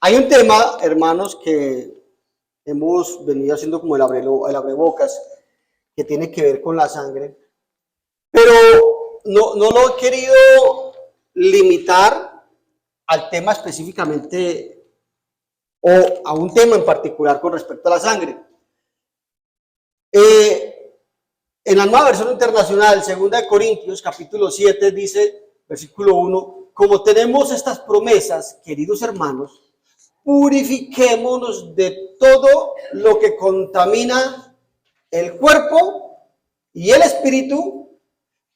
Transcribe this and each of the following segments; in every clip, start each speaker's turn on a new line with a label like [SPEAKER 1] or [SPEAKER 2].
[SPEAKER 1] Hay un tema, hermanos, que hemos venido haciendo como el abrebocas, que tiene que ver con la sangre, pero no lo he querido limitar al tema específicamente o a un tema en particular con respecto a la sangre. En la Nueva Versión Internacional, 2 Corintios, capítulo 7, dice, versículo 1, como tenemos estas promesas, queridos hermanos, purifiquémonos de todo lo que contamina el cuerpo y el espíritu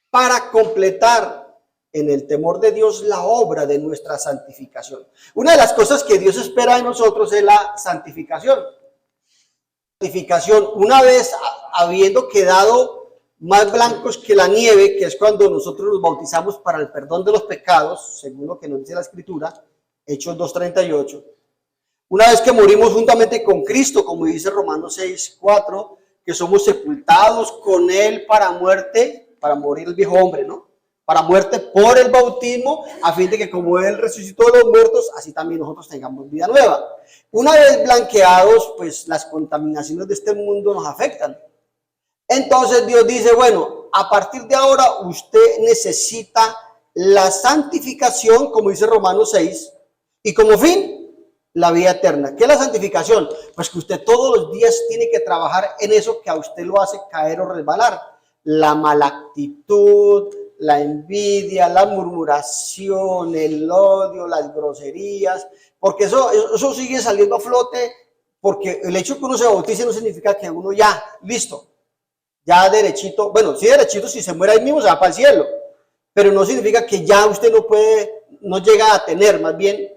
[SPEAKER 1] para completar en el temor de Dios la obra de nuestra santificación. Una de las cosas que Dios espera de nosotros es la santificación. Santificación, una vez habiendo quedado más blancos que la nieve, que es cuando nosotros nos bautizamos para el perdón de los pecados, según lo que nos dice la Escritura, Hechos 2:38. Una vez que morimos juntamente con Cristo, como dice Romanos 6:4, que somos sepultados con Él para muerte, para morir el viejo hombre, ¿no? Para muerte por el bautismo, a fin de que como Él resucitó de los muertos, así también nosotros tengamos vida nueva. Una vez blanqueados, pues las contaminaciones de este mundo nos afectan. Entonces Dios dice, bueno, a partir de ahora usted necesita la santificación, como dice Romanos 6, y como fin, la vida eterna. ¿Qué es la santificación? Pues que usted todos los días tiene que trabajar en eso que a usted lo hace caer o resbalar. La mala actitud, la envidia, la murmuración, el odio, las groserías, porque eso sigue saliendo a flote, porque el hecho de que uno se bautice no significa que uno ya, listo, ya derechito, bueno, sí derechito, si se muere ahí mismo se va para el cielo, pero no significa que ya usted no llega a tener, más bien,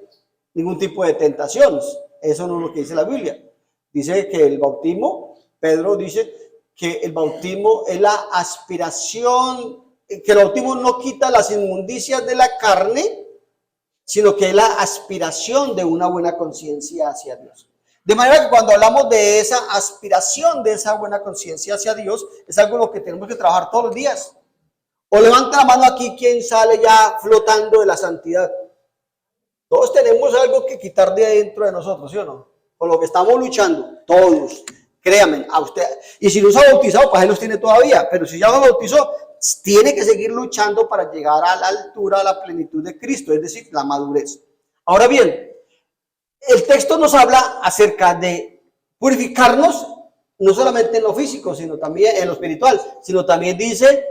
[SPEAKER 1] ningún tipo de tentaciones. Eso no es lo que dice la Biblia. Dice que el bautismo, Pedro dice que el bautismo es la aspiración, que el bautismo no quita las inmundicias de la carne, sino que es la aspiración de una buena conciencia hacia Dios. De manera que cuando hablamos de esa aspiración, de esa buena conciencia hacia Dios, es algo en lo que tenemos que trabajar todos los días. O levanta la mano aquí quien sale ya flotando de la santidad. Todos tenemos algo que quitar de adentro de nosotros, ¿sí o no? Con lo que estamos luchando, todos. Créanme, a usted. Y si no se ha bautizado, pues él los tiene todavía. Pero si ya lo bautizó, tiene que seguir luchando para llegar a la altura, a la plenitud de Cristo, es decir, la madurez. Ahora bien, el texto nos habla acerca de purificarnos, no solamente en lo físico, sino también en lo espiritual, sino también dice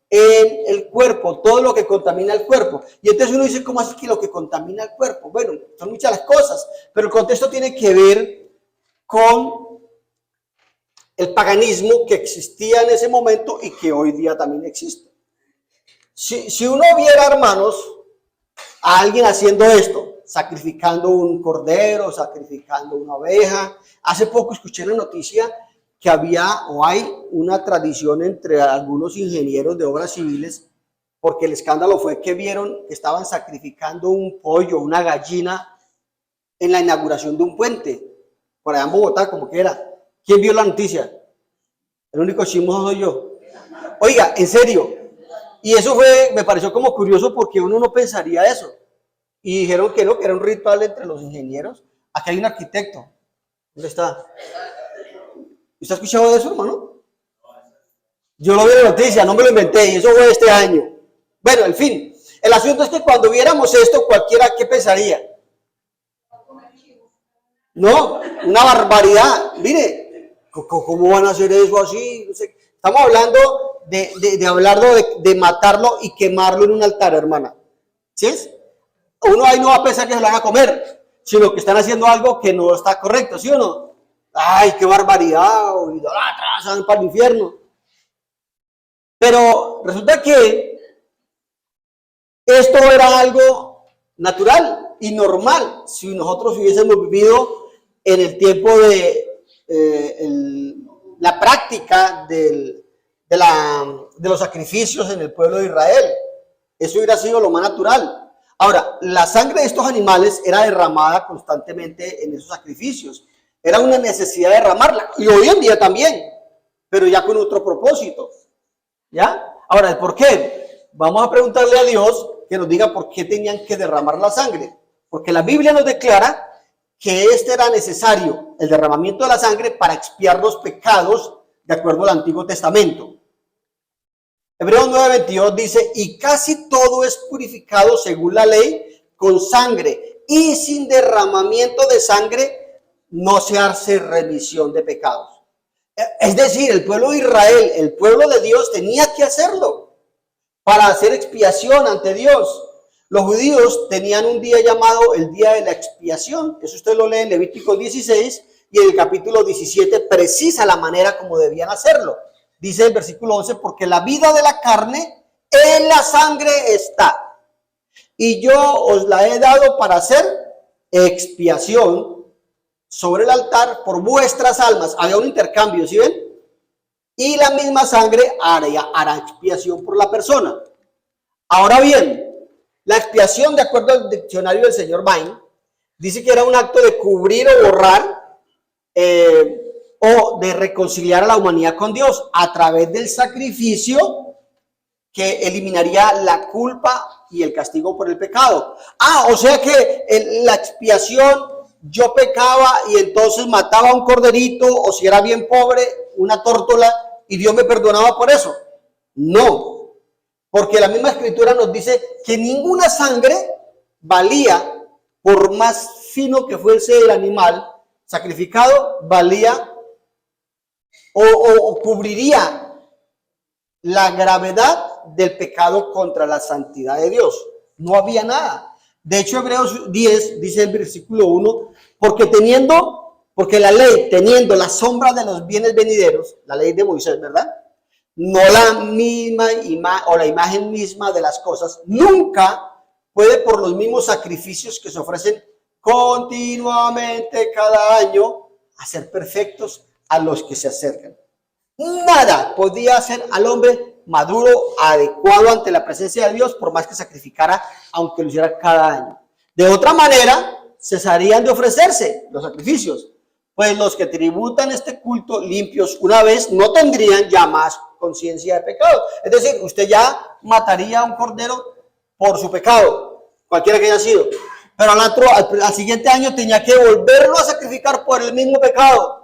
[SPEAKER 1] en el cuerpo, todo lo que contamina el cuerpo. Y entonces uno dice, ¿cómo así que lo que contamina el cuerpo? Bueno, son muchas las cosas, pero el contexto tiene que ver con el paganismo que existía en ese momento y que hoy día también existe. Si uno viera, hermanos, a alguien haciendo esto, sacrificando un cordero, sacrificando una oveja. Hace poco escuché la noticia que había o hay una tradición entre algunos ingenieros de obras civiles, porque el escándalo fue que vieron que estaban sacrificando un pollo, una gallina, en la inauguración de un puente, por allá en Bogotá, como que era. ¿Quién vio la noticia? El único chismoso soy yo. Oiga, en serio. Y eso me pareció como curioso porque uno no pensaría eso. Y dijeron que no, que era un ritual entre los ingenieros. Aquí hay un arquitecto. ¿Dónde está? ¿Usted ha escuchado de eso, hermano? Yo lo vi en la noticia, no me lo inventé, y eso fue este año. Bueno, en fin, el asunto es que cuando viéramos esto, cualquiera, ¿qué pensaría? No, una barbaridad. Mire, ¿cómo van a hacer eso así? No sé. Estamos hablando de matarlo y quemarlo en un altar, hermana. ¿Sí es? Uno ahí no va a pensar que se lo van a comer, sino que están haciendo algo que no está correcto, ¿sí o no? ¡Ay, qué barbaridad! O idolatras, van para el infierno. Pero resulta que esto era algo natural y normal si nosotros hubiésemos vivido en el tiempo de la práctica de los sacrificios en el pueblo de Israel. Eso hubiera sido lo más natural. Ahora, la sangre de estos animales era derramada constantemente en esos sacrificios. Era una necesidad de derramarla. Y hoy en día también, pero ya con otro propósito. ¿Ya? Ahora, ¿el por qué? Vamos a preguntarle a Dios que nos diga por qué tenían que derramar la sangre. Porque la Biblia nos declara que este era necesario, el derramamiento de la sangre, para expiar los pecados de acuerdo al Antiguo Testamento. Hebreos 9:22 dice, y casi todo es purificado según la ley con sangre, y sin derramamiento de sangre no se hace remisión de pecados. Es decir, el pueblo de Israel, el pueblo de Dios, tenía que hacerlo para hacer expiación ante Dios. Los judíos tenían un día llamado el día de la expiación. Eso usted lo lee en Levítico 16 y en el capítulo 17 precisa la manera como debían hacerlo. Dice el versículo 11, porque la vida de la carne en la sangre está, y yo os la he dado para hacer expiación sobre el altar por vuestras almas. Había un intercambio, ¿sí ven? Y la misma sangre hará expiación por la persona. Ahora bien, la expiación, de acuerdo al diccionario del señor Vine, dice que era un acto de cubrir o borrar o de reconciliar a la humanidad con Dios a través del sacrificio que eliminaría la culpa y el castigo por el pecado. O sea que la expiación, yo pecaba y entonces mataba un corderito, o si era bien pobre, una tórtola, y Dios me perdonaba por eso. No, porque la misma escritura nos dice que ninguna sangre valía, por más fino que fuese el animal sacrificado, valía o cubriría la gravedad del pecado contra la santidad de Dios. No había nada. De hecho, Hebreos 10 dice el versículo 1, porque la ley, teniendo la sombra de los bienes venideros, la ley de Moisés, ¿verdad? No la misma o la imagen misma de las cosas, nunca puede por los mismos sacrificios que se ofrecen continuamente cada año hacer perfectos a los que se acercan. Nada podía hacer al hombre maduro, adecuado ante la presencia de Dios, por más que sacrificara, aunque lo hiciera cada año. De otra manera, cesarían de ofrecerse los sacrificios, pues los que tributan este culto limpios una vez no tendrían ya más conciencia de pecado. Es decir, usted ya mataría a un cordero por su pecado, cualquiera que haya sido, pero al siguiente año tenía que volverlo a sacrificar por el mismo pecado.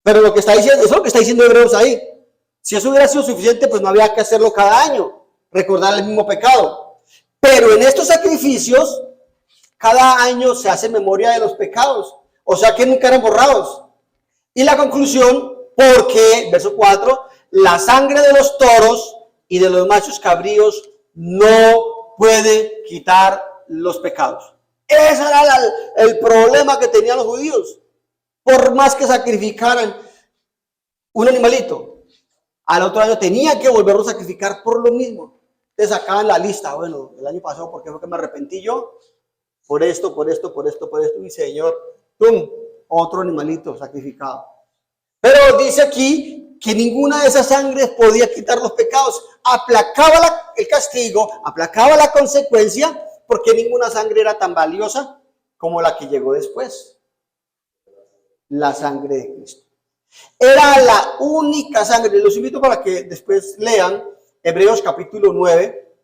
[SPEAKER 1] Pero lo que está diciendo, eso es lo que está diciendo Hebreos ahí. Si eso hubiera sido suficiente, pues no había que hacerlo cada año, recordar el mismo pecado. Pero en estos sacrificios, cada año se hace memoria de los pecados, o sea que nunca eran borrados. Y la conclusión, porque, verso 4, la sangre de los toros y de los machos cabríos no puede quitar los pecados. Ese era el problema que tenían los judíos. Por más que sacrificaran un animalito, al otro año tenían que volverlo a sacrificar por lo mismo. Te sacaban la lista. Bueno, el año pasado, ¿por qué fue que me arrepentí yo? Por esto, y Señor, ¡pum!, otro animalito sacrificado. Pero dice aquí que ninguna de esas sangres podía quitar los pecados. Aplacaba el castigo, aplacaba la consecuencia, porque ninguna sangre era tan valiosa como la que llegó después. La sangre de Cristo. Era la única sangre. Los invito para que después lean Hebreos capítulo 9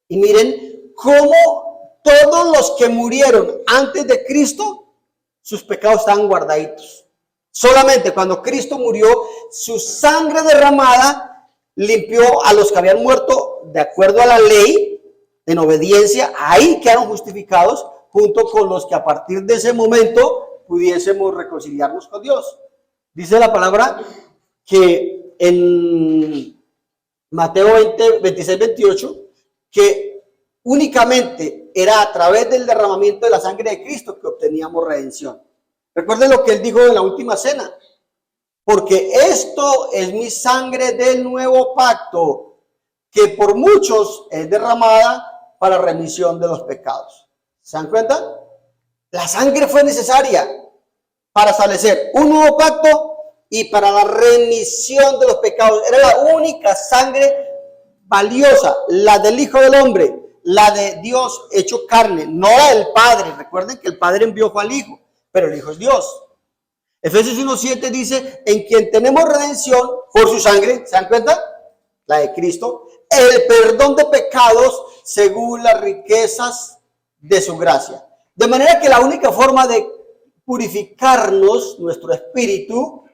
[SPEAKER 1] y miren cómo todos los que murieron antes de Cristo, sus pecados estaban guardaditos. Solamente cuando Cristo murió, su sangre derramada limpió a los que habían muerto de acuerdo a la ley, en obediencia. Ahí quedaron justificados, junto con los que a partir de ese momento pudiésemos reconciliarnos con Dios. Dice la palabra que en Mateo 26, 28, que únicamente era a través del derramamiento de la sangre de Cristo que obteníamos redención. Recuerden lo que él dijo en la última cena. Porque esto es mi sangre del nuevo pacto, que por muchos es derramada para remisión de los pecados. ¿Se dan cuenta? La sangre fue necesaria para establecer un nuevo pacto y para la remisión de los pecados. Era la única sangre valiosa, la del Hijo del Hombre, la de Dios hecho carne, no la del Padre. Recuerden que el Padre envió al Hijo, pero el Hijo es Dios. Efesios 1:7 dice, en quien tenemos redención por su sangre, ¿se dan cuenta? La de Cristo, el perdón de pecados según las riquezas de su gracia. De manera que la única forma de purificarnos, nuestro espíritu,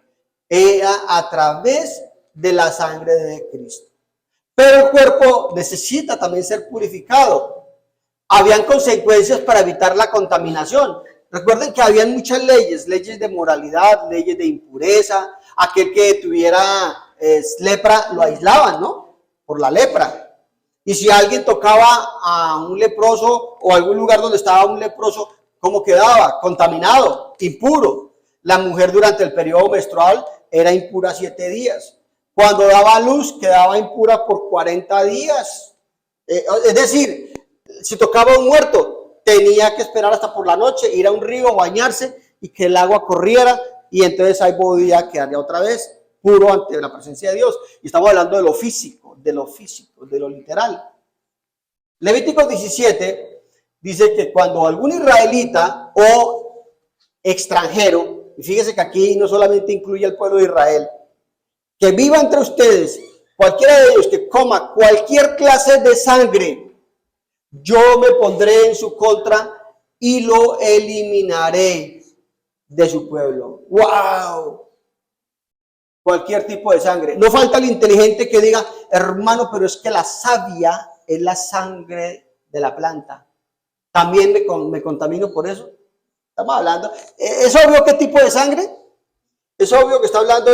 [SPEAKER 1] era a través de la sangre de Cristo. Pero el cuerpo necesita también ser purificado. Habían consecuencias para evitar la contaminación. Recuerden que habían muchas leyes, leyes de moralidad, leyes de impureza. Aquel que tuviera lepra lo aislaban, ¿no? Por la lepra. Y si alguien tocaba a un leproso o algún lugar donde estaba un leproso, ¿cómo quedaba? Contaminado, impuro. La mujer durante el periodo menstrual era impura 7 días. Cuando daba a luz quedaba impura por 40 días. Es decir, si tocaba a un muerto, tenía que esperar hasta por la noche, ir a un río, bañarse y que el agua corriera, y entonces ahí podía quedar otra vez puro ante la presencia de Dios. Y estamos hablando de lo físico, de lo literal. Levítico 17 dice que cuando algún israelita o extranjero, y fíjese que aquí no solamente incluye al pueblo de Israel, que viva entre ustedes, cualquiera de ellos que coma cualquier clase de sangre, yo me pondré en su contra y lo eliminaré de su pueblo. ¡Wow! Cualquier tipo de sangre. No falta el inteligente que diga, hermano, pero es que la savia es la sangre de la planta. ¿También me contamino por eso? Estamos hablando. ¿Es obvio qué tipo de sangre? Es obvio que está hablando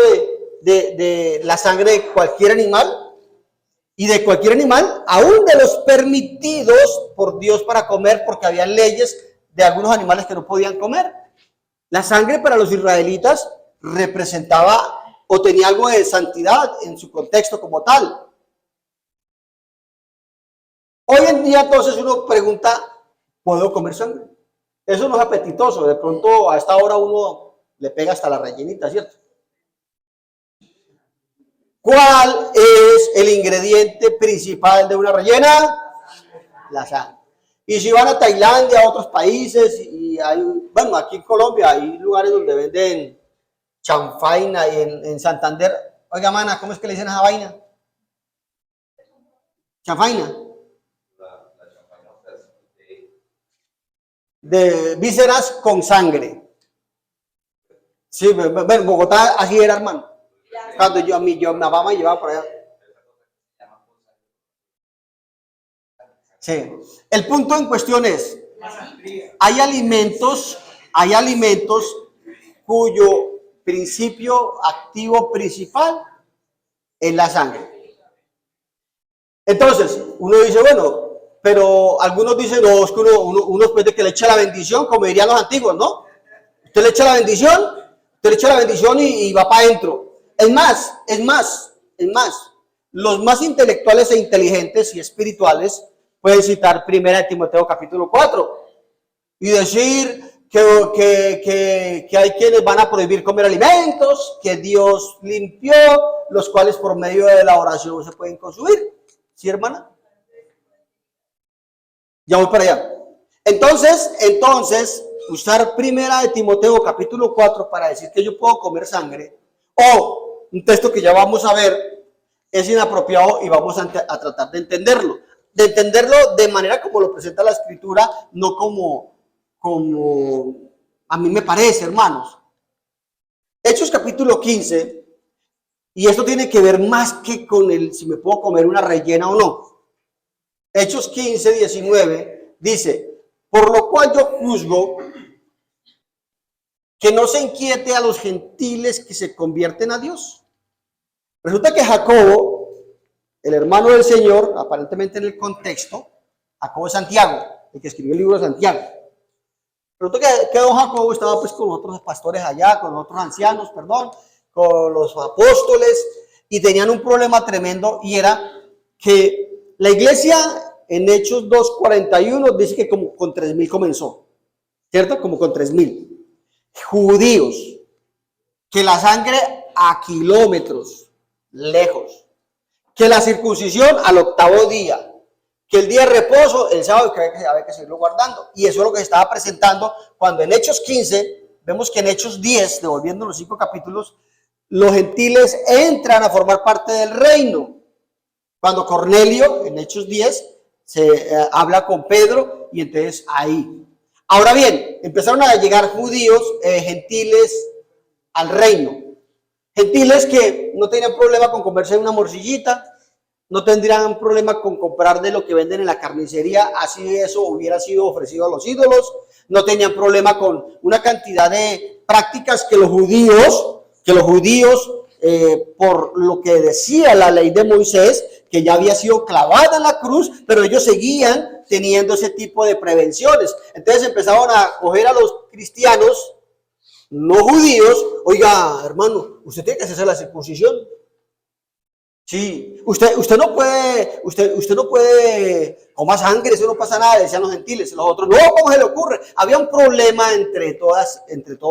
[SPEAKER 1] de la sangre de cualquier animal. Y de cualquier animal, aún de los permitidos por Dios para comer, porque había leyes de algunos animales que no podían comer. La sangre para los israelitas representaba o tenía algo de santidad en su contexto como tal. Hoy en día entonces uno pregunta, ¿puedo comer sangre? Eso no es apetitoso, de pronto a esta hora uno le pega hasta la rellenita, ¿cierto? ¿Cuál es el ingrediente principal de una rellena? La sangre. Y si van a Tailandia, a otros países, y hay, bueno, aquí en Colombia hay lugares donde venden chanfaina y en Santander. Oiga, mana, ¿cómo es que le dicen a esa vaina? Chanfaina. De vísceras con sangre. Sí, en Bogotá así era, hermano. Cuando mi mamá me llevaba por allá. Sí. El punto en cuestión es, hay alimentos cuyo principio activo principal es la sangre. Entonces, uno dice, bueno, pero algunos dicen, no, es que uno después de que le echa la bendición, como dirían los antiguos, ¿no? Usted le echa la bendición y va para adentro. Es más, los más intelectuales e inteligentes y espirituales pueden citar 1 Timoteo capítulo 4 y decir que hay quienes van a prohibir comer alimentos que Dios limpió, los cuales por medio de la oración se pueden consumir. ¿Sí, hermana? Ya voy para allá. Entonces, usar 1 Timoteo capítulo 4 para decir que yo puedo comer sangre, o un texto que ya vamos a ver, es inapropiado y vamos a tratar de entenderlo. De entenderlo de manera como lo presenta la Escritura, no como a mí me parece, hermanos. Hechos capítulo 15, y esto tiene que ver más que con si me puedo comer una rellena o no. Hechos 15, 19, dice, por lo cual yo juzgo que no se inquiete a los gentiles que se convierten a Dios. Resulta que Jacobo, el hermano del Señor, aparentemente en el contexto, Jacobo es Santiago, el que escribió el libro de Santiago. Resulta que don Jacobo estaba pues con otros pastores allá, con otros ancianos, con los apóstoles, y tenían un problema tremendo, y era que la iglesia en Hechos 2:41 dice que como con 3,000 comenzó, ¿cierto? Como con 3,000 judíos, que la sangre a kilómetros lejos, que la circuncisión al 8º día, que el día de reposo, el sábado, que había que seguirlo guardando. Y eso es lo que se estaba presentando cuando en Hechos 15, vemos que en Hechos 10, devolviendo los 5 capítulos, los gentiles entran a formar parte del reino. Cuando Cornelio, en Hechos 10, se habla con Pedro, y entonces ahí. Ahora bien, empezaron a llegar judíos, gentiles al reino. Gentiles que no tenían problema con comerse una morcillita, no tendrían problema con comprar de lo que venden en la carnicería, así eso hubiera sido ofrecido a los ídolos, no tenían problema con una cantidad de prácticas que los judíos, por lo que decía la ley de Moisés, que ya había sido clavada en la cruz, pero ellos seguían teniendo ese tipo de prevenciones. Entonces empezaron a coger a los cristianos no judíos. Oiga, hermano, usted tiene que hacerse la circuncisión. Sí, usted no puede coma sangre, eso no pasa nada, decían los gentiles. Los otros, no, ¿cómo se le ocurre? Había un problema entre todos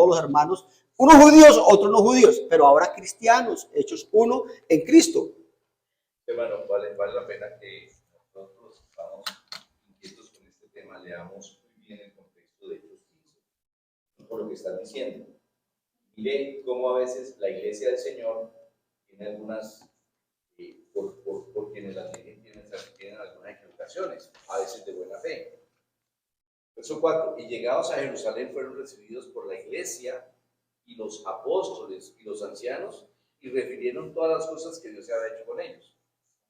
[SPEAKER 1] los hermanos, unos judíos, otros no judíos, pero ahora cristianos, hechos uno en Cristo.
[SPEAKER 2] Hermano, vale la pena que nosotros estamos inquietos con este tema, leamos muy bien el contexto de Hechos 15, por lo que están diciendo. Mire cómo a veces la iglesia del Señor tiene algunas, por quienes la tienen algunas equivocaciones, a veces de buena fe. Verso 4, y llegados a Jerusalén fueron recibidos por la iglesia y los apóstoles y los ancianos y refirieron todas las cosas que Dios había hecho con ellos.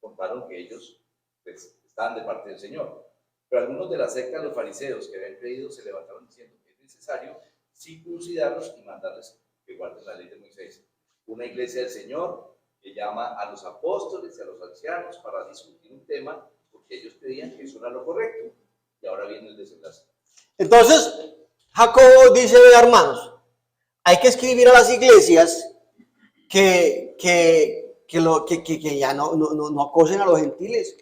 [SPEAKER 2] Contaron que ellos pues, estaban de parte del Señor. Pero algunos de la secta de los fariseos que habían creído se levantaron diciendo que es necesario circuncidarlos y mandarles que guarden la ley de Moisés. Una iglesia del Señor que llama a los apóstoles y a los ancianos para discutir un tema porque ellos creían que eso era lo correcto. Y ahora viene el desenlace.
[SPEAKER 1] Entonces, Jacobo dice, hermanos, hay que escribir a las iglesias que ya no acosen a los gentiles.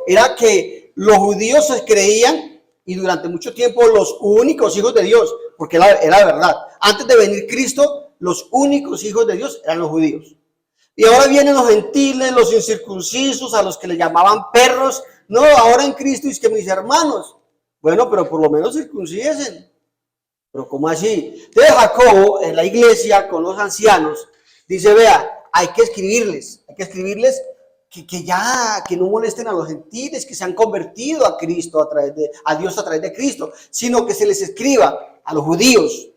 [SPEAKER 1] Era que los judíos se creían, y durante mucho tiempo, los únicos hijos de Dios, porque era verdad. Antes de venir Cristo, los únicos hijos de Dios eran los judíos. Y ahora vienen los gentiles, los incircuncisos, a los que le llamaban perros. No, ahora en Cristo es que mis hermanos. Bueno, pero por lo menos circuncídense. Pero ¿cómo así? Entonces Jacobo, en la iglesia, con los ancianos, dice, vea, hay que escribirles que no molesten a los gentiles, que se han convertido a Cristo, a Dios a través de Cristo, sino que se les escriba a los judíos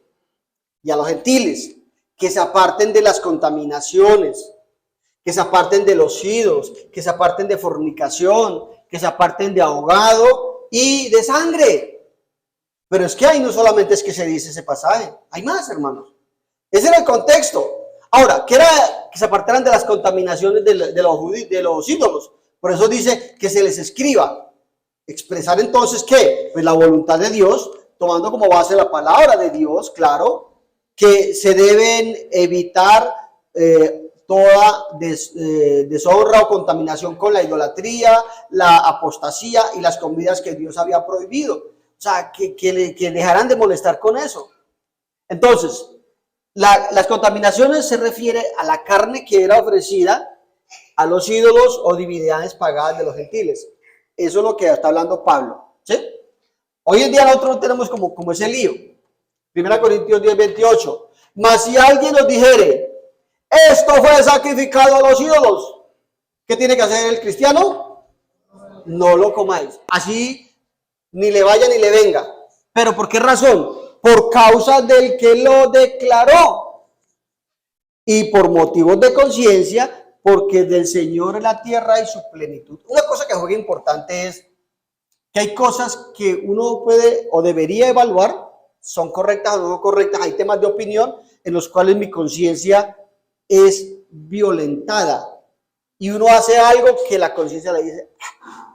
[SPEAKER 1] y a los gentiles, que se aparten de las contaminaciones, que se aparten de los ídolos, que se aparten de fornicación, que se aparten de ahogado y de sangre. Pero es que ahí no solamente es que se dice ese pasaje, hay más, hermanos. Ese era el contexto. Ahora, ¿qué era? Que se apartaran de las contaminaciones de los ídolos. Por eso dice que se les escriba. Expresar entonces, ¿qué? Pues la voluntad de Dios, tomando como base la palabra de Dios, claro, que se deben evitar toda deshonra o contaminación con la idolatría, la apostasía y las comidas que Dios había prohibido. O sea, que dejarán de molestar con eso. Entonces, las contaminaciones se refiere a la carne que era ofrecida a los ídolos o divinidades pagadas de los gentiles. Eso es lo que está hablando Pablo, ¿sí? Hoy en día nosotros tenemos como ese lío. 1 Corintios 10:28. Mas si alguien nos dijere, esto fue sacrificado a los ídolos, ¿qué tiene que hacer el cristiano? No lo comáis. Así ni le vaya ni le venga. ¿Pero por qué razón? Por causa del que lo declaró y por motivos de conciencia, porque del Señor es la tierra y su plenitud. Una cosa que juega importante es que hay cosas que uno puede o debería evaluar, son correctas o no correctas. Hay temas de opinión en los cuales mi conciencia es violentada y uno hace algo que la conciencia le dice,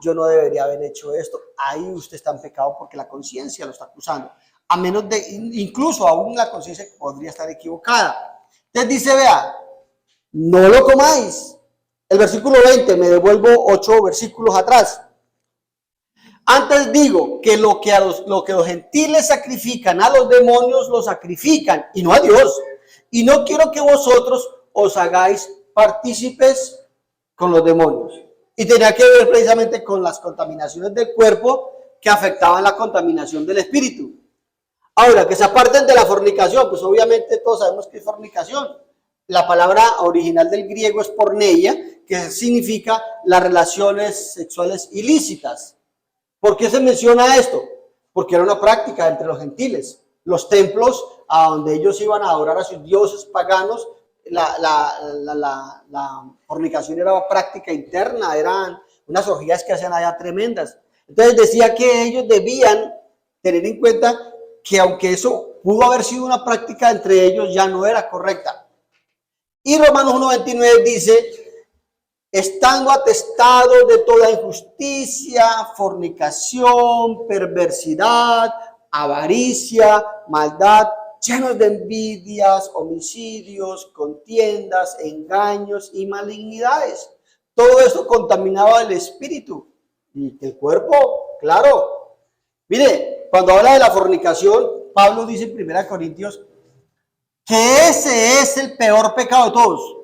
[SPEAKER 1] yo no debería haber hecho esto. Ahí usted está en pecado porque la conciencia lo está acusando. A menos de, incluso aún la conciencia podría estar equivocada. Entonces dice, vea, no lo comáis. El versículo 20, me devuelvo 8 versículos atrás. Antes digo que lo que los gentiles sacrifican a los demonios, lo sacrifican y no a Dios. Y no quiero que vosotros os hagáis partícipes con los demonios. Y tenía que ver precisamente con las contaminaciones del cuerpo que afectaban la contaminación del espíritu. Ahora, que se aparten de la fornicación, pues obviamente todos sabemos que es fornicación. La palabra original del griego es porneia, que significa las relaciones sexuales ilícitas. ¿Por qué se menciona esto? porque era una práctica entre los gentiles. Los templos a donde ellos iban a adorar a sus dioses paganos, la fornicación era práctica interna, eran unas orgías que hacían allá tremendas. Entonces decía que ellos debían tener en cuenta que aunque eso pudo haber sido una práctica entre ellos, ya no era correcta. Y Romanos 1:29 dice, estando atestados de toda injusticia, fornicación, perversidad, avaricia, maldad, llenos de envidias, homicidios, contiendas, engaños y malignidades. Todo esto contaminaba el espíritu y el cuerpo, claro. Mire, cuando habla de la fornicación, Pablo dice en 1 Corintios que ese es el peor pecado de todos.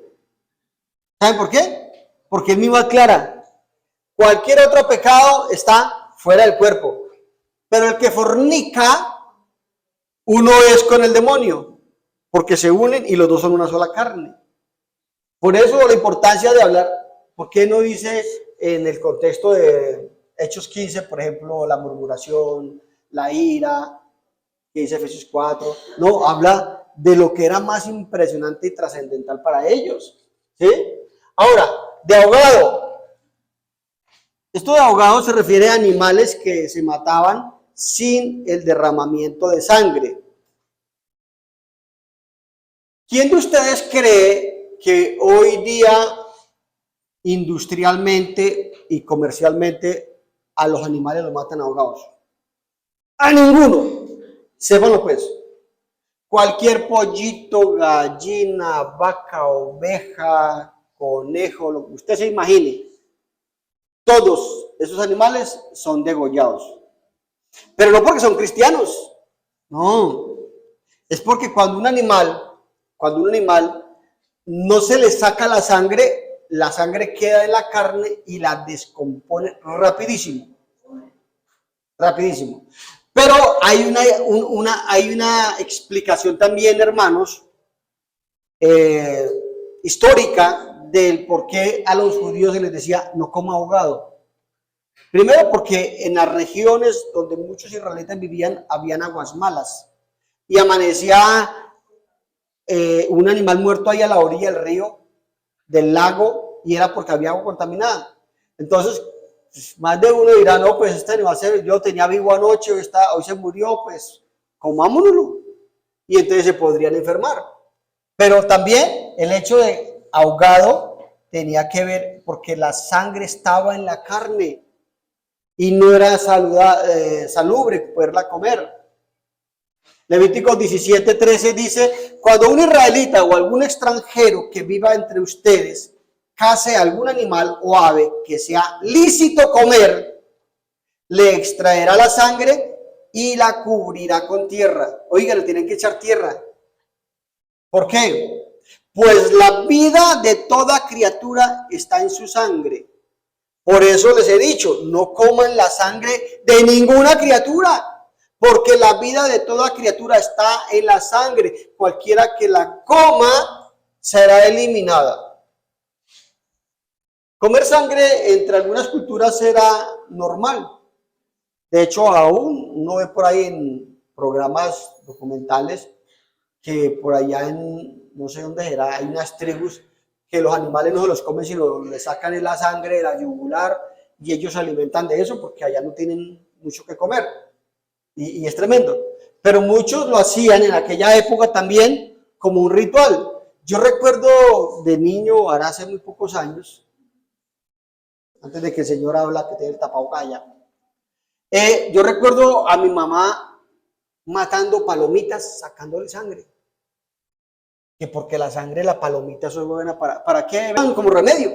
[SPEAKER 1] ¿Saben por qué? Porque él mismo aclara, cualquier otro pecado está fuera del cuerpo, pero el que fornica, uno es con el demonio, porque se unen y los dos son una sola carne. Por eso la importancia de hablar, ¿por qué no dice en el contexto de Hechos 15, por ejemplo, la murmuración, la ira, que dice Efesios 4? No, habla de lo que era más impresionante y trascendental para ellos, ¿sí? Ahora, de ahogado. Esto de ahogado se refiere a animales que se mataban sin el derramamiento de sangre. ¿Quién de ustedes cree que hoy día industrialmente y comercialmente a los animales los matan ahogados? A ninguno. Sépanlo pues. Cualquier pollito, gallina, vaca, oveja, conejo, lo que usted se imagine, todos esos animales son degollados. Pero no porque son cristianos, no, es porque cuando un animal no se le saca la sangre queda en la carne y la descompone rapidísimo. Pero hay una explicación también, hermanos, histórica del por qué a los judíos se les decía no coma ahogado. Primero porque en las regiones donde muchos israelitas vivían habían aguas malas y amanecía un animal muerto ahí a la orilla del río, del lago, y era porque había agua contaminada. Entonces, pues, más de uno dirá, no, pues este animal yo tenía vivo anoche, hoy se murió, pues comámonoslo. Y entonces se podrían enfermar. Pero también el hecho de ahogado tenía que ver porque la sangre estaba en la carne y no era salubre poderla comer. Levítico 17:13 dice, cuando un israelita o algún extranjero que viva entre ustedes case algún animal o ave que sea lícito comer, le extraerá la sangre y la cubrirá con tierra. Oiga, le tienen que echar tierra. ¿Por qué? Pues la vida de toda criatura está en su sangre. Por eso les he dicho, no coman la sangre de ninguna criatura, porque la vida de toda criatura está en la sangre. Cualquiera que la coma será eliminada. Comer sangre entre algunas culturas era normal. De hecho, aún uno ve por ahí en programas documentales que por allá en, no sé dónde era, hay unas tribus que los animales no se los comen, sino le sacan la sangre de la yugular y ellos se alimentan de eso porque allá no tienen mucho que comer. Y es tremendo. Pero muchos lo hacían en aquella época también como un ritual. Yo recuerdo de niño, ahora hace muy pocos años, antes de que el Señor habla que tiene el tapabocas allá, yo recuerdo a mi mamá matando palomitas, sacándole sangre. Que porque la sangre de la palomita eso es buena ¿para qué? Como remedio.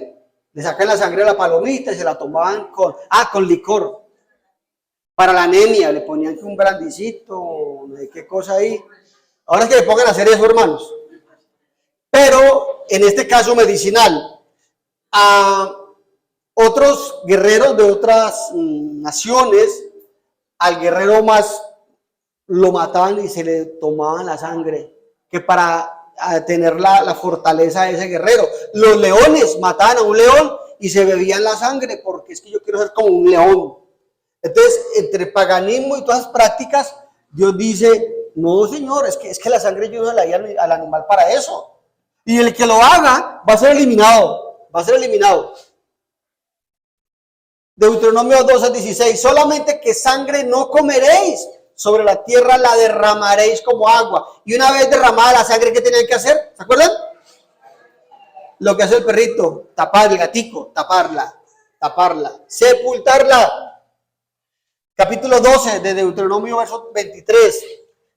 [SPEAKER 1] Le sacan la sangre de la palomita y se la tomaban con licor. Para la anemia, le ponían un brandicito, no sé qué cosa ahí. Ahora es que le pongan a hacer eso, hermanos. Pero en este caso medicinal, a otros guerreros de otras naciones, al guerrero más lo mataban y se le tomaban la sangre, que para tener la fortaleza de ese guerrero. Los leones mataban a un león y se bebían la sangre, porque es que yo quiero ser como un león. Entonces, entre paganismo y todas las prácticas, Dios dice, no, Señor, es que la sangre yo no la di al animal para eso. Y el que lo haga va a ser eliminado, va a ser eliminado. Deuteronomio 12:16, solamente que sangre no comeréis, sobre la tierra la derramaréis como agua. Y una vez derramada la sangre, ¿qué tenían que hacer? ¿Se acuerdan? Lo que hace el perrito, tapar el gatico, taparla, sepultarla. Capítulo 12 de Deuteronomio, verso 23.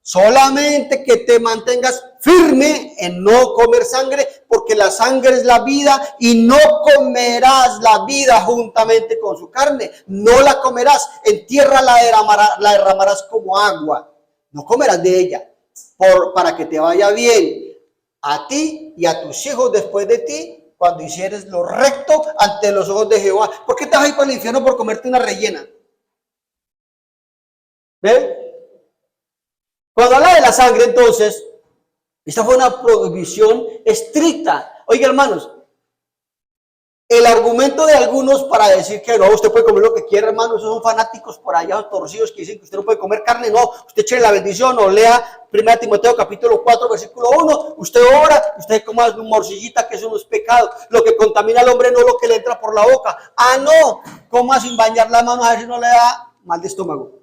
[SPEAKER 1] Solamente que te mantengas firme en no comer sangre, porque la sangre es la vida y no comerás la vida juntamente con su carne. No la comerás, en tierra la derramarás como agua. No comerás de ella, para que te vaya bien a ti y a tus hijos después de ti, cuando hicieres lo recto ante los ojos de Jehová. ¿Por qué te vas a ir para el infierno por comerte una rellena? ¿Ven? Cuando habla de la sangre, entonces, esta fue una prohibición estricta. Oiga, hermanos, el argumento de algunos para decir que no, usted puede comer lo que quiera, hermanos, esos son fanáticos por allá, torcidos, que dicen que usted no puede comer carne. No, usted eche la bendición o lea 1 Timoteo capítulo 4, versículo 1. Usted ora, usted coma una morcillita, que eso no es pecado. Lo que contamina al hombre no es lo que le entra por la boca. Ah, no, coma sin bañar las manos, a ver si no le da mal de estómago.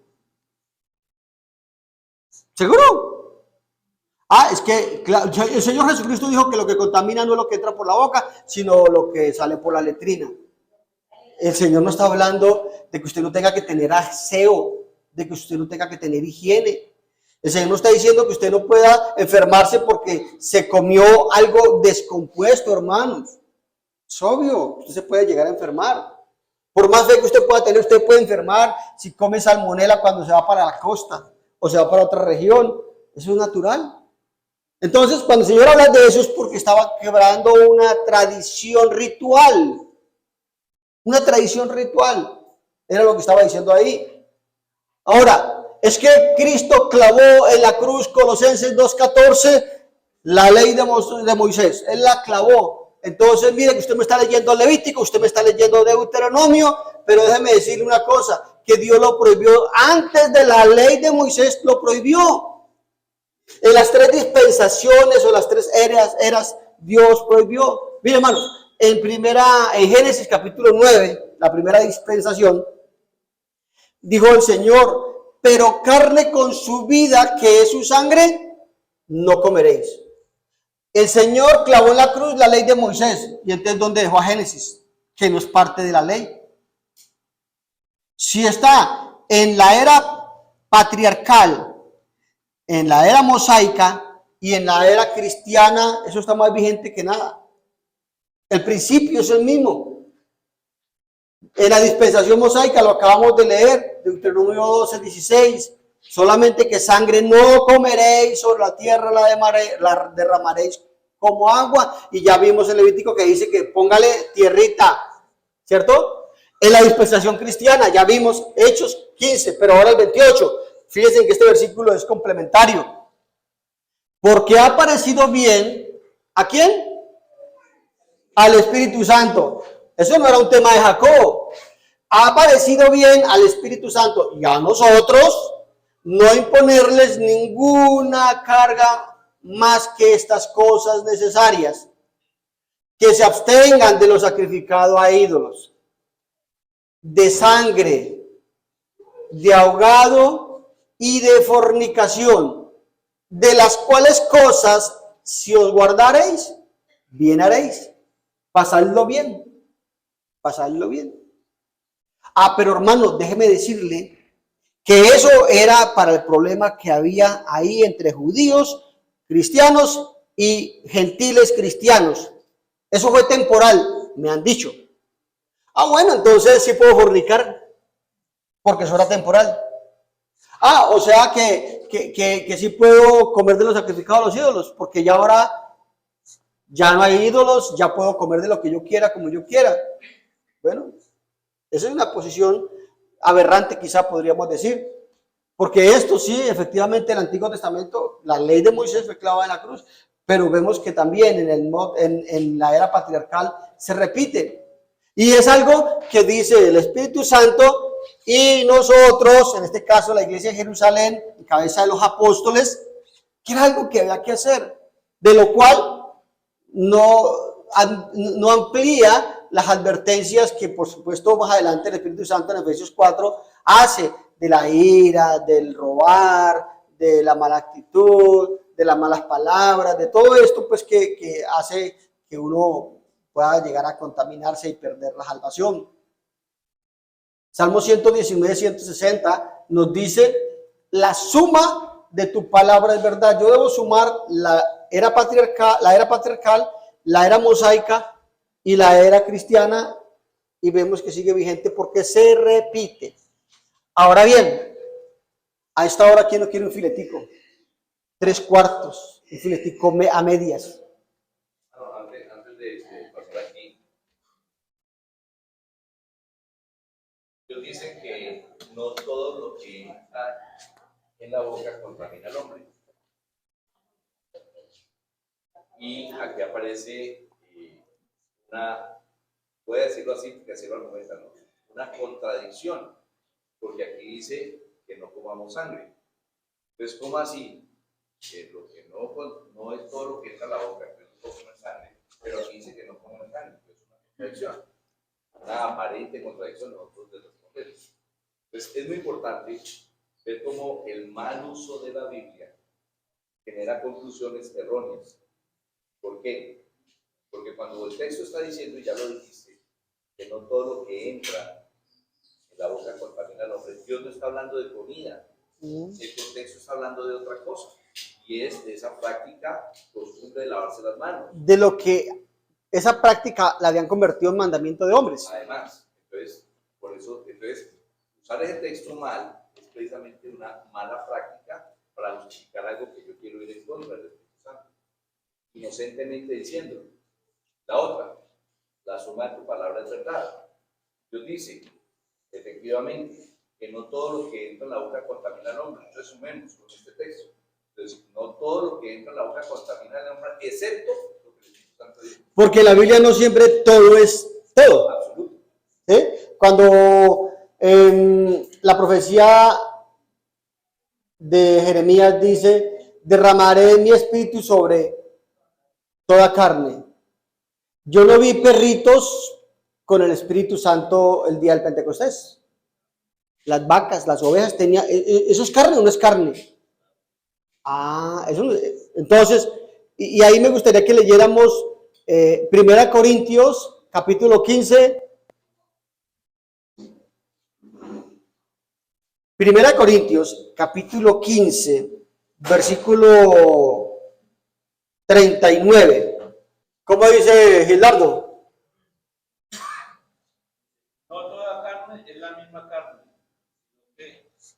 [SPEAKER 1] ¿Seguro? Ah, es que el Señor Jesucristo dijo que lo que contamina no es lo que entra por la boca, sino lo que sale por la letrina. El Señor no está hablando de que usted no tenga que tener aseo, de que usted no tenga que tener higiene. El Señor no está diciendo que usted no pueda enfermarse porque se comió algo descompuesto, hermanos. Es obvio, usted se puede llegar a enfermar. Por más fe que usted pueda tener, usted puede enfermar si come salmonela cuando se va para la costa o se va para otra región. Eso es natural. Entonces, cuando el Señor habla de eso es porque estaba quebrando una tradición ritual. Una tradición ritual. Era lo que estaba diciendo ahí. Ahora, es que Cristo clavó en la cruz, Colosenses 2:14, la ley de Moisés. Él la clavó. Entonces, mire que usted me está leyendo Levítico, usted me está leyendo Deuteronomio, pero déjeme decirle una cosa, que Dios lo prohibió antes de la ley de Moisés, lo prohibió. En las tres dispensaciones o las tres eras Dios prohibió. Mire, hermanos, en Génesis capítulo 9, la primera dispensación, dijo el Señor, pero carne con su vida, que es su sangre, no comeréis. El Señor clavó en la cruz la ley de Moisés. Y entonces, ¿dónde dejó a Génesis? Que no es parte de la ley. Si está en la era patriarcal, en la era mosaica y en la era cristiana, eso está más vigente que nada. El principio es el mismo. En la dispensación mosaica, lo acabamos de leer, Deuteronomio 12:16, solamente que sangre no comeréis, sobre la tierra la derramaréis como agua. Y ya vimos el Levítico que dice que póngale tierrita, ¿cierto? En la dispensación cristiana, ya vimos Hechos 15, pero ahora el 28. Fíjense que este versículo es complementario. Porque ha parecido bien, ¿a quién? Al Espíritu Santo. Eso no era un tema de Jacob. Ha parecido bien al Espíritu Santo y a nosotros no imponerles ninguna carga más que estas cosas necesarias, que se abstengan de lo sacrificado a ídolos, de sangre, de ahogado y de fornicación, de las cuales cosas, si os guardareis, bien haréis. Pasadlo bien, pasadlo bien. Ah, pero hermano, déjeme decirle que eso era para el problema que había ahí entre judíos, cristianos y gentiles cristianos. Eso fue temporal, me han dicho. Ah, bueno, entonces sí puedo fornicar, porque eso era temporal. Ah, o sea que sí puedo comer de los sacrificados a los ídolos, porque ya ahora ya no hay ídolos, ya puedo comer de lo que yo quiera, como yo quiera. Bueno, esa es una posición aberrante, quizá podríamos decir, porque esto sí, efectivamente, el Antiguo Testamento, la ley de Moisés fue clavada en la cruz, pero vemos que también en la era patriarcal se repite. Y es algo que dice el Espíritu Santo y nosotros, en este caso la iglesia de Jerusalén, en cabeza de los apóstoles, que era algo que había que hacer, de lo cual no amplía las advertencias que por supuesto más adelante el Espíritu Santo en Efesios 4 hace de la ira, del robar, de la mala actitud, de las malas palabras, de todo esto pues que hace que uno pueda llegar a contaminarse y perder la salvación. Salmo 119, 160 nos dice: la suma de tu palabra es verdad. Yo debo sumar la era patriarcal, la era mosaica y la era cristiana, y vemos que sigue vigente porque se repite. Ahora bien, a esta hora, ¿quién no quiere un filetico? 3/4, un filetico a medias.
[SPEAKER 2] Antes de pasar aquí, Dios dice que no todo lo que entra en la boca contamina al hombre. Y aquí aparece puede decirlo así, porque así lo argumenta, ¿no? Una contradicción, porque aquí dice que no comamos sangre. Entonces, ¿cómo así? Que lo que no es todo lo que entra a la boca, que no comer sangre, pero aquí dice que no coman sangre, que es una contradicción, una aparente contradicción, nosotros de responder. Entonces, es muy importante ver cómo el mal uso de la Biblia genera conclusiones erróneas. ¿Por qué? Porque cuando el texto está diciendo, y ya lo dijiste, que no todo lo que entra en la boca contamina al hombre, Dios no está hablando de comida. El contexto está hablando de otra cosa, y es de esa práctica, costumbre de lavarse las manos.
[SPEAKER 1] De lo que esa práctica la habían convertido en mandamiento de hombres.
[SPEAKER 2] Además, por eso, usar ese texto mal es precisamente una mala práctica para justificar algo que yo quiero ir en contra del Espíritu Santo. Inocentemente diciendo. La otra, la suma de tu palabra es verdad. Dios dice, efectivamente, que no todo lo que entra en la boca contamina al hombre. Resumemos con este texto. Entonces, no todo lo que entra en la boca contamina al hombre, excepto lo que el Espíritu Santo dice.
[SPEAKER 1] Porque en la Biblia no siempre todo es todo.
[SPEAKER 2] Absoluto.
[SPEAKER 1] Cuando la profecía de Jeremías dice: derramaré mi espíritu sobre toda carne. Yo no vi perritos con el Espíritu Santo el día del Pentecostés. Las vacas, las ovejas tenían, ¿eso es carne o no es carne? Entonces, y ahí me gustaría que leyéramos 1 Corintios, capítulo 15. 1 Corintios, capítulo 15, versículo 39. ¿Cómo dice Gilardo?
[SPEAKER 3] No toda carne es la misma carne.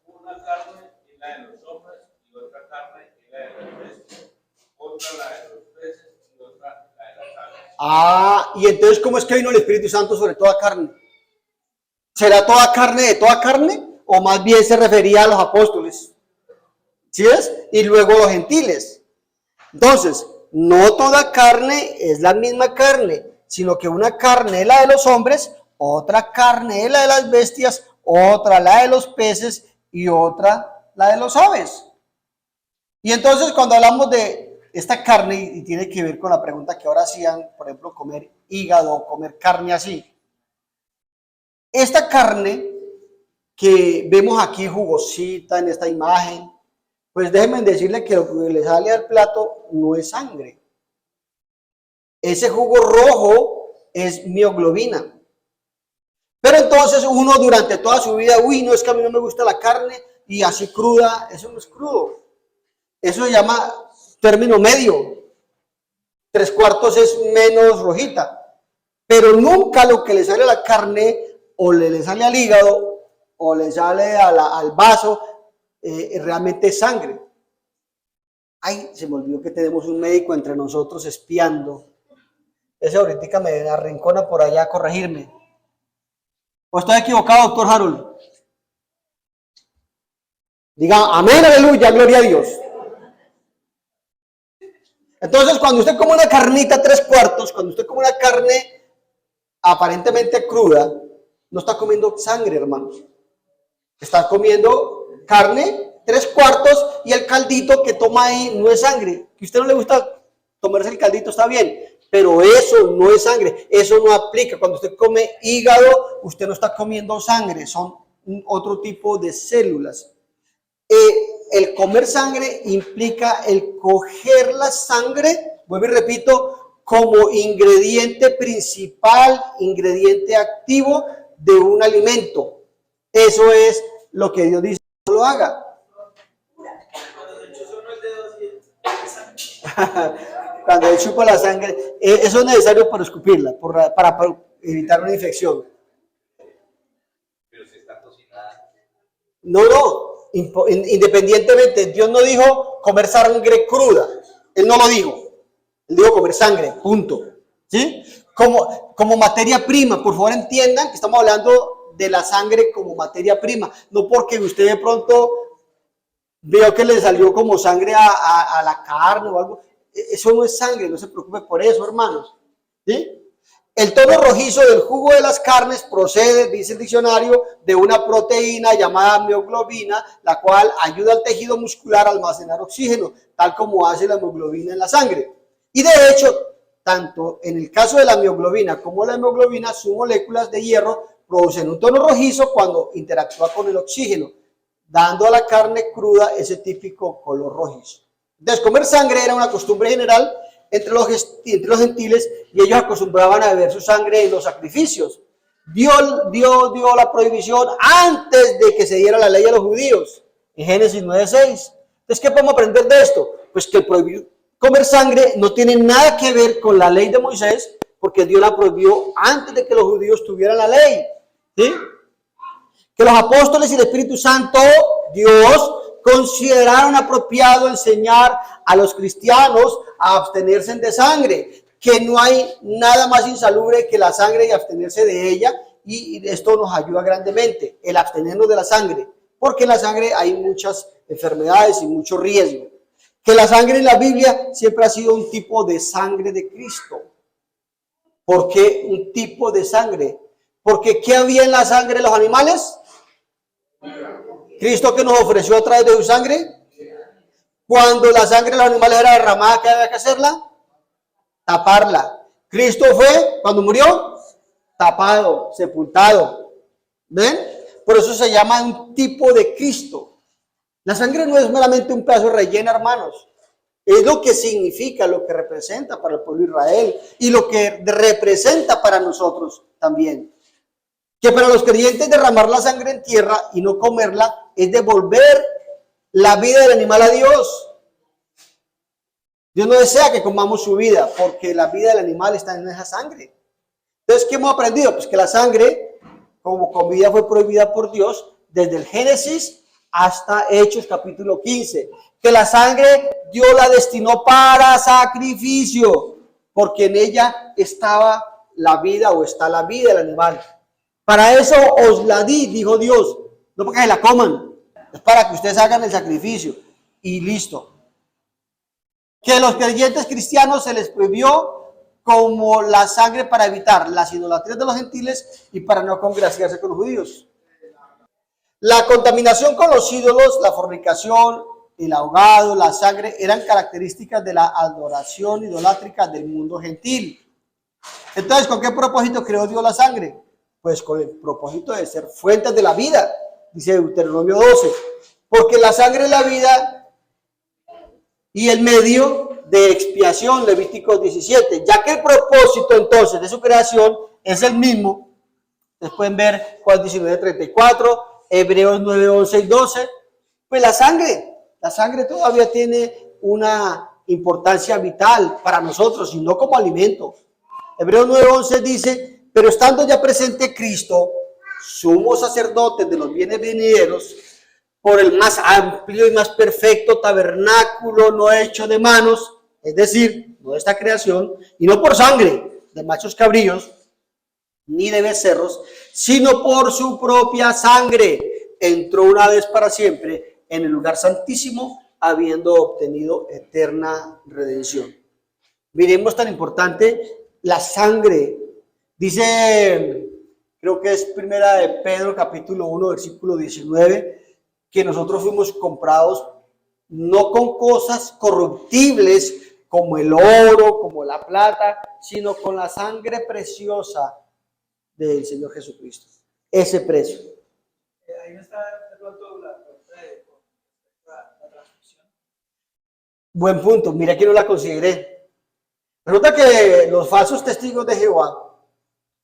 [SPEAKER 3] Una carne es la de los hombres y otra carne es la de los peces. Otra la de los peces y otra la de las aves.
[SPEAKER 1] Y entonces, ¿cómo es que vino el Espíritu Santo sobre toda carne? ¿Será toda carne de toda carne? ¿O más bien se refería a los apóstoles? ¿Sí ves? Y luego los gentiles. Entonces, no toda carne es la misma carne, sino que una carne es la de los hombres, otra carne es la de las bestias, otra la de los peces y otra la de los aves. Y entonces cuando hablamos de esta carne, y tiene que ver con la pregunta que ahora hacían, por ejemplo, comer hígado o comer carne así, esta carne que vemos aquí jugosita en esta imagen, pues déjenme decirle que lo que le sale al plato no es sangre. Ese jugo rojo es mioglobina. Pero entonces uno durante toda su vida, no, es que a mí no me gusta la carne y así cruda, eso no es crudo. Eso se llama término medio. 3/4 es menos rojita. Pero nunca lo que le sale a la carne o le sale al hígado o le sale al vaso realmente es sangre. Ay, se me olvidó que tenemos un médico entre nosotros espiando. Ese ahorita me arrincona por allá a corregirme. ¿O estoy equivocado, doctor Harold? Diga amén, aleluya, gloria a Dios. Entonces, cuando usted come una carnita 3/4, cuando usted come una carne aparentemente cruda, no está comiendo sangre, hermanos. Estás comiendo carne, 3/4, y el caldito que toma ahí no es sangre. Que a usted no le gusta tomarse el caldito, está bien, pero eso no es sangre, eso no aplica. Cuando usted come hígado, usted no está comiendo sangre, son otro tipo de células. El comer sangre implica el coger la sangre, vuelvo y repito, como ingrediente principal, ingrediente activo de un alimento. Eso es lo que Dios dice que no lo haga. Cuando él chupa la sangre, eso es necesario para escupirla, para evitar una infección.
[SPEAKER 2] Pero si está cocinada.
[SPEAKER 1] No, independientemente, Dios no dijo comer sangre cruda, Él no lo dijo, Él dijo comer sangre, punto. ¿Sí? Como materia prima, por favor entiendan que estamos hablando de la sangre como materia prima, no porque usted de pronto veo que le salió como sangre a la carne o algo, eso no es sangre, no se preocupe por eso, hermanos. ¿Sí? El tono rojizo del jugo de las carnes procede, dice el diccionario, de una proteína llamada mioglobina, la cual ayuda al tejido muscular a almacenar oxígeno, tal como hace la hemoglobina en la sangre. Y de hecho, tanto en el caso de la mioglobina como la hemoglobina, sus moléculas de hierro producen un tono rojizo cuando interactúa con el oxígeno, dando a la carne cruda ese típico color rojizo. Entonces, comer sangre era una costumbre general entre los gentiles, y ellos acostumbraban a beber su sangre en los sacrificios. Dios dio la prohibición antes de que se diera la ley a los judíos, en Génesis 9:6. Entonces, ¿qué podemos aprender de esto? Pues que el prohibir comer sangre no tiene nada que ver con la ley de Moisés, porque Dios la prohibió antes de que los judíos tuvieran la ley. ¿Sí? Que los apóstoles y el Espíritu Santo, Dios, consideraron apropiado enseñar a los cristianos a abstenerse de sangre, que no hay nada más insalubre que la sangre y abstenerse de ella, y esto nos ayuda grandemente, el abstenernos de la sangre, porque en la sangre hay muchas enfermedades y mucho riesgo. Que la sangre en la Biblia siempre ha sido un tipo de sangre de Cristo. ¿Por qué un tipo de sangre? Porque ¿qué había en la sangre de los animales? Cristo, que nos ofreció a través de su sangre. Cuando la sangre de los animales era derramada, ¿qué había que hacerla? Taparla. Cristo fue, cuando murió, tapado, sepultado. ¿Ven? Por eso se llama un tipo de Cristo. La sangre no es meramente un pedazo de relleno, hermanos. Es lo que significa, lo que representa para el pueblo de Israel y lo que representa para nosotros también. Que para los creyentes derramar la sangre en tierra y no comerla es devolver la vida del animal a Dios. Dios no desea que comamos su vida, porque la vida del animal está en esa sangre. Entonces, ¿qué hemos aprendido? Pues que la sangre, como comida, fue prohibida por Dios desde el Génesis hasta Hechos capítulo 15. Que la sangre Dios la destinó para sacrificio, porque en ella estaba la vida, o está la vida del animal. Para eso os la di, dijo Dios, no para que la coman, es para que ustedes hagan el sacrificio y listo. Que a los creyentes cristianos se les prohibió como la sangre para evitar las idolatrías de los gentiles y para no congraciarse con los judíos. La contaminación con los ídolos, la fornicación, el ahogado, la sangre eran características de la adoración idolátrica del mundo gentil. Entonces, ¿con qué propósito creó Dios la sangre? Pues con el propósito de ser fuentes de la vida, dice Deuteronomio 12, porque la sangre es la vida y el medio de expiación, Levítico 17, ya que el propósito entonces de su creación es el mismo. Ustedes pueden ver Juan 19:34, Hebreos 9:11 y 12, pues la sangre todavía tiene una importancia vital para nosotros y no como alimento. Hebreos 9:11 dice: pero estando ya presente Cristo, sumo sacerdote de los bienes venideros, por el más amplio y más perfecto tabernáculo no hecho de manos, es decir, no de esta creación, y no por sangre de machos cabríos, ni de becerros, sino por su propia sangre, entró una vez para siempre en el lugar santísimo, habiendo obtenido eterna redención. Miremos tan importante la sangre. Dice creo que es Primera de Pedro, capítulo 1, versículo 19, que nosotros fuimos comprados no con cosas corruptibles como el oro, como la plata, sino con la sangre preciosa del Señor Jesucristo. Ese precio.
[SPEAKER 4] Ahí no está de pronto la pregunta de la transmisión.
[SPEAKER 1] Buen punto, mira que no la consideré. Resulta que los falsos testigos de Jehová,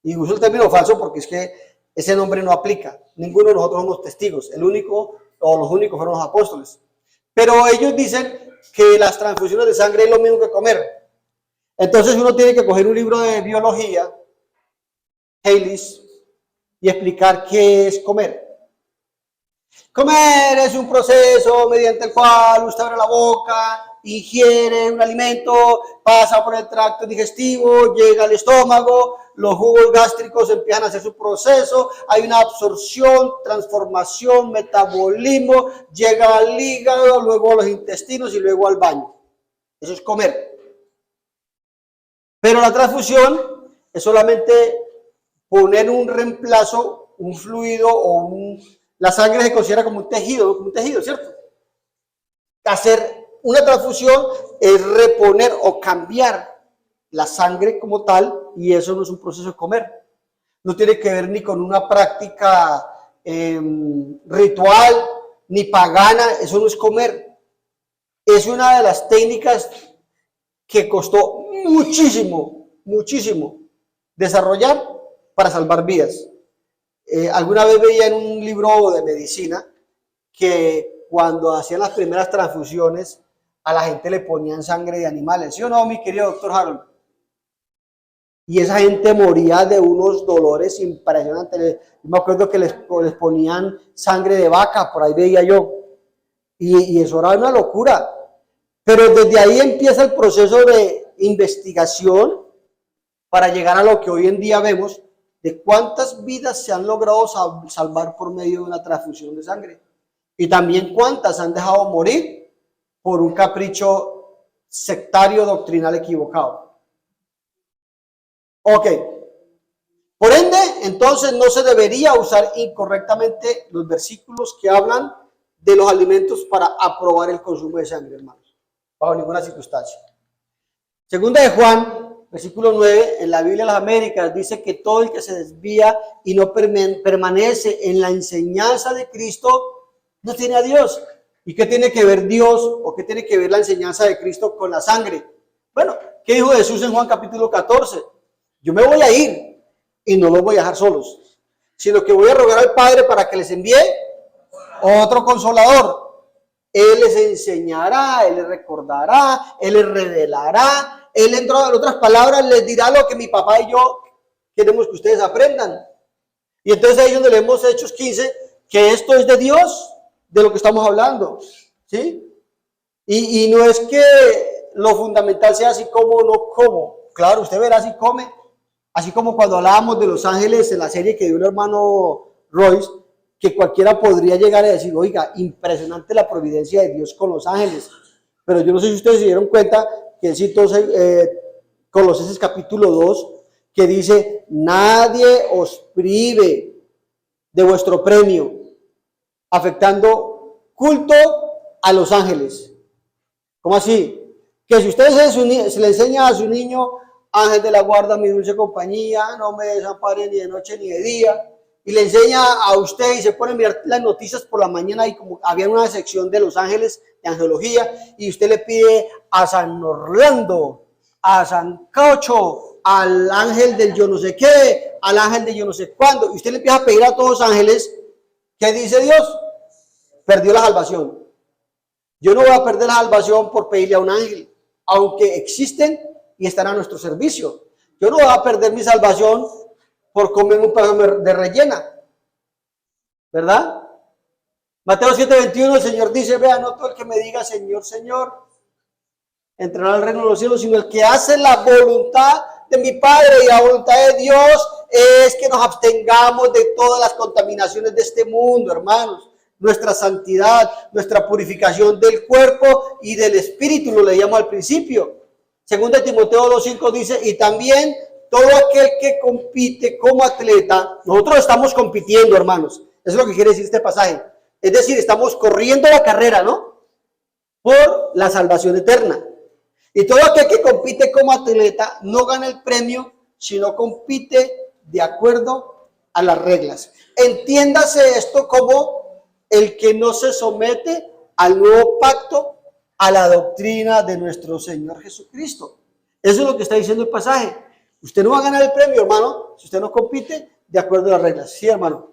[SPEAKER 1] y uso el término falso porque es que ese nombre no aplica, ninguno de nosotros somos testigos, el único o los únicos fueron los apóstoles, pero ellos dicen que las transfusiones de sangre es lo mismo que comer. Entonces uno tiene que coger un libro de biología, Haylis, y explicar qué es comer. Comer es un proceso mediante el cual usted abre la boca, ingiere un alimento, pasa por el tracto digestivo, llega al estómago, los jugos gástricos empiezan a hacer su proceso, hay una absorción, transformación, metabolismo, llega al hígado, luego a los intestinos y luego al baño. Eso es comer. Pero la transfusión es solamente poner un reemplazo, un fluido o la sangre se considera como un tejido, ¿cierto? Hacer una transfusión es reponer o cambiar la sangre como tal, y eso no es un proceso de comer. No tiene que ver ni con una práctica ritual, ni pagana, eso no es comer. Es una de las técnicas que costó muchísimo desarrollar para salvar vidas. Alguna vez veía en un libro de medicina que cuando hacían las primeras transfusiones a la gente le ponían sangre de animales, ¿sí o no, mi querido doctor Harold? Y esa gente moría de unos dolores impresionantes. Yo me acuerdo que les ponían sangre de vaca, por ahí veía yo, y eso era una locura. Pero desde ahí empieza el proceso de investigación para llegar a lo que hoy en día vemos, de cuántas vidas se han logrado salvar por medio de una transfusión de sangre. Y también cuántas han dejado morir por un capricho sectario doctrinal equivocado. Ok. Por ende, entonces no se debería usar incorrectamente los versículos que hablan de los alimentos para aprobar el consumo de sangre, hermanos. Bajo ninguna circunstancia. Segunda de Juan, versículo 9, en la Biblia de las Américas, dice que todo el que se desvía y no permanece en la enseñanza de Cristo, no tiene a Dios. ¿Y qué tiene que ver Dios o qué tiene que ver la enseñanza de Cristo con la sangre? Bueno, ¿qué dijo Jesús en Juan capítulo 14? Yo me voy a ir y no los voy a dejar solos, sino que voy a rogar al Padre para que les envíe otro consolador. Él les enseñará, Él les recordará, Él les revelará, Él, en otras palabras, les dirá lo que mi papá y yo queremos que ustedes aprendan. Y entonces ahí es donde leemos Hechos 15, que esto es de Dios, de lo que estamos hablando, ¿sí? Y no es que lo fundamental sea así como o no como. Claro, usted verá si come. Así como cuando hablábamos de los ángeles en la serie que dio el hermano Royce, que cualquiera podría llegar a decir, oiga, impresionante la providencia de Dios con los ángeles. Pero yo no sé si ustedes se dieron cuenta que él citó Colosenses capítulo 2, que dice, nadie os prive de vuestro premio, afectando culto a los ángeles. ¿Cómo así? Que si usted se le enseña a su niño, ángel de la guarda, mi dulce compañía, no me desampare ni de noche ni de día, y le enseña a usted y se pone a mirar las noticias por la mañana y como había una sección de los ángeles de angelología y usted le pide a San Orlando, a San Caucho, al ángel del yo no sé qué, al ángel de yo no sé cuándo, y usted le empieza a pedir a todos los ángeles, ¿qué dice Dios? Perdió la salvación. Yo no voy a perder la salvación por pedirle a un ángel, aunque existen y están a nuestro servicio. Yo no voy a perder mi salvación por comer un pedazo de rellena, ¿verdad? Mateo 7:21, el Señor dice, vea, no todo el que me diga Señor, Señor, entrará al reino de los cielos, sino el que hace la voluntad de mi Padre, y la voluntad de Dios es que nos abstengamos de todas las contaminaciones de este mundo, hermanos. Nuestra santidad, nuestra purificación del cuerpo y del espíritu, lo leíamos al principio. Segunda Timoteo 2:5 dice, y también todo aquel que compite como atleta, nosotros estamos compitiendo, hermanos. Eso es lo que quiere decir este pasaje. Es decir, estamos corriendo la carrera, ¿no? Por la salvación eterna. Y todo aquel que compite como atleta no gana el premio, sino compite de acuerdo a las reglas. Entiéndase esto como el que no se somete al nuevo pacto, a la doctrina de nuestro Señor Jesucristo. Eso es lo que está diciendo el pasaje. Usted no va a ganar el premio, hermano, si usted no compite de acuerdo a las reglas. Sí, hermano.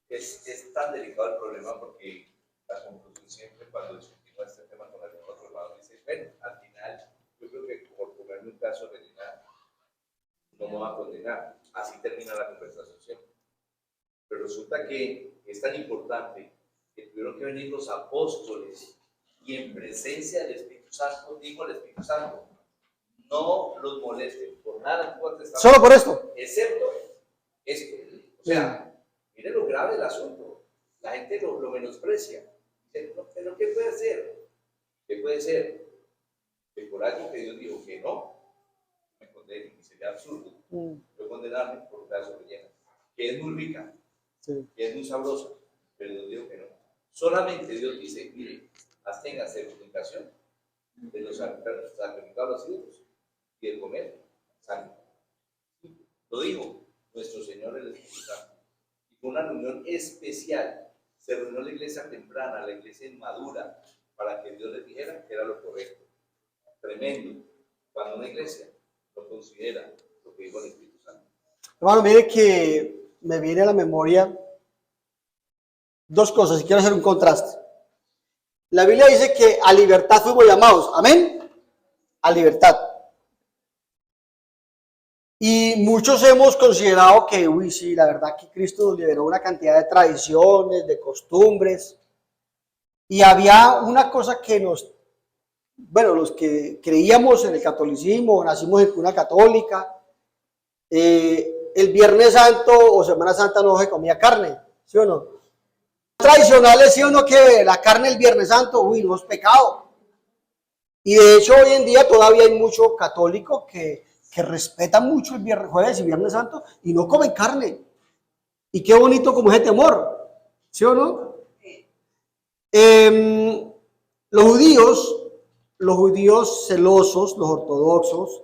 [SPEAKER 2] Es tan delicado el problema porque la conclusión siempre cuando discutimos este tema con algún otro hermano dice, bueno, al final yo creo que por ponerme un caso rellenar, no me va a condenar. Así termina la conversación siempre. Pero resulta que es tan importante que tuvieron que venir los apóstoles y en presencia del Espíritu Santo dijo al Espíritu Santo, no los molesten por nada.
[SPEAKER 1] Solo por esto.
[SPEAKER 2] Excepto esto. O sea, mire lo grave del asunto. La gente lo menosprecia. Dice, no, pero ¿qué puede ser? ¿Qué puede ser? Que por algo que Dios dijo que no, me condenen. Y sería absurdo yo condenarme por un pedazo relleno, que es muy rica, que es muy sabrosa, pero Dios dijo que no. Solamente Dios dice, mire, absténgase de fornicación, de los sacrificados a los ídolos y de comer sangre. Lo dijo nuestro Señor el Espíritu Santo. Y fue una reunión especial. Se reunió la iglesia temprana, la iglesia inmadura, para que Dios les dijera que era lo correcto. Tremendo. Cuando una iglesia lo considera lo que dijo el Espíritu Santo.
[SPEAKER 1] Hermano, mire que me viene a la memoria dos cosas y quiero hacer un contraste. La Biblia dice que a libertad fuimos llamados. Amén. A libertad. Y muchos hemos considerado que, uy, sí, la verdad que Cristo nos liberó una cantidad de tradiciones, de costumbres. Y había una cosa que los que creíamos en el catolicismo, nacimos en cuna católica, el Viernes Santo o Semana Santa no se comía carne, ¿sí o no? Tradicionales, ¿sí o no? Que la carne el Viernes Santo, uy, no es pecado. Y de hecho hoy en día todavía hay mucho católico que respetan mucho el jueves y Viernes Santo y no comen carne. Y qué bonito como ese temor, ¿sí o no? Los judíos celosos, los ortodoxos,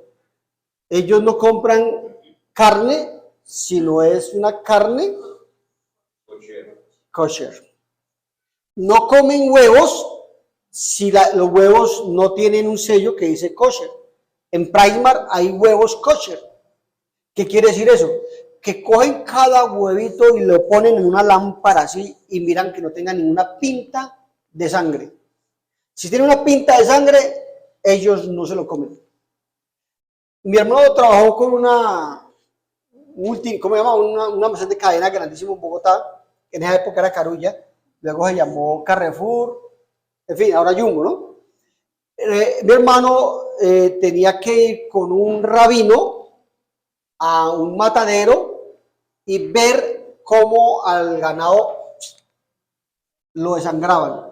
[SPEAKER 1] ellos no compran carne si no es una carne kosher. No comen huevos si los huevos no tienen un sello que dice kosher. En Primark hay huevos kosher. ¿Qué quiere decir eso? Que cogen cada huevito y lo ponen en una lámpara así y miran que no tenga ninguna pinta de sangre. Si tiene una pinta de sangre, ellos no se lo comen. Mi hermano trabajó con una almacén de cadena grandísimo en Bogotá. En esa época era Carulla, luego se llamó Carrefour, en fin, ahora Jumbo, ¿no? Mi hermano tenía que ir con un rabino a un matadero y ver cómo al ganado lo desangraban.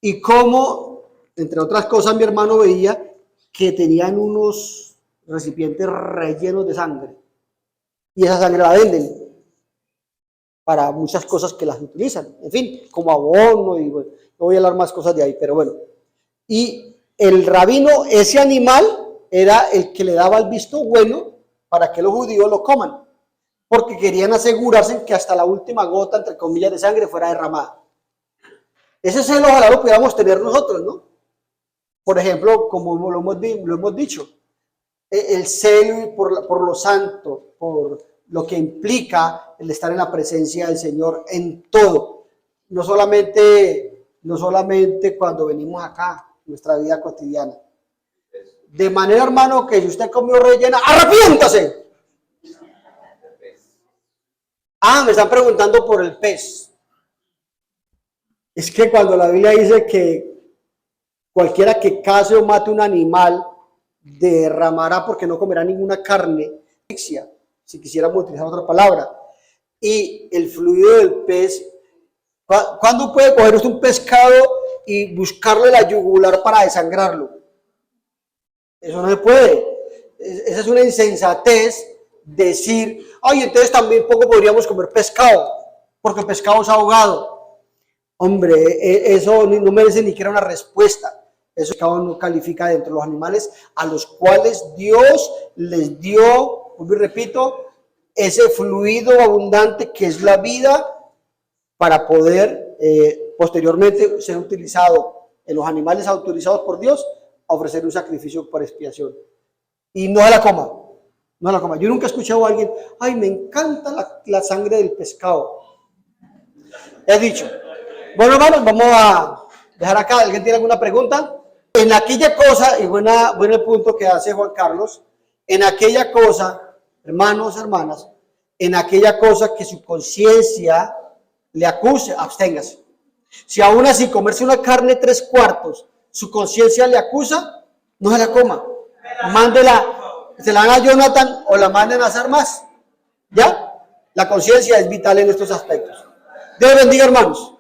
[SPEAKER 1] Y cómo, entre otras cosas, mi hermano veía que tenían unos recipientes rellenos de sangre. Y esa sangre la venden para muchas cosas que las utilizan. En fin, como abono y bueno, no voy a hablar más cosas de ahí, pero bueno. Y el rabino, ese animal, era el que le daba el visto bueno para que los judíos lo coman. Porque querían asegurarse que hasta la última gota, entre comillas, de sangre fuera derramada. Ese celo ojalá lo pudiéramos tener nosotros, ¿no? Por ejemplo, como lo hemos dicho, el celo por lo santo, por lo que implica el estar en la presencia del Señor en todo. No solamente cuando venimos acá, nuestra vida cotidiana. De manera, hermano, que si usted comió rellena, ¡arrepiéntase! Ah, me están preguntando por el pez. Es que cuando la Biblia dice que cualquiera que case o mate un animal derramará porque no comerá ninguna carne, si quisiéramos utilizar otra palabra, y el fluido del pez, ¿cuándo puede coger usted un pescado y buscarle la yugular para desangrarlo? Eso no se puede. esa es una insensatez decir, ay, entonces también poco podríamos comer pescado, porque el pescado es ahogado. Hombre, eso no merece ni siquiera una respuesta. Eso no califica dentro de los animales a los cuales Dios les dio, y repito, ese fluido abundante que es la vida para poder posteriormente ser utilizado en los animales autorizados por Dios a ofrecer un sacrificio por expiación. Y no se la coma, no la coma. Yo nunca he escuchado a alguien, ay, me encanta la sangre del pescado. He dicho. Bueno, hermanos, vamos a dejar acá. ¿Alguien tiene alguna pregunta? En aquella cosa, y buen punto que hace Juan Carlos, en aquella cosa, hermanos, hermanas, en aquella cosa que su conciencia le acuse, absténgase. Si aún así comerse una carne 3/4, su conciencia le acusa, no se la coma. Mándela, se la dan a Jonathan o la manden a hacer más. ¿Ya? La conciencia es vital en estos aspectos. Dios bendiga, hermanos.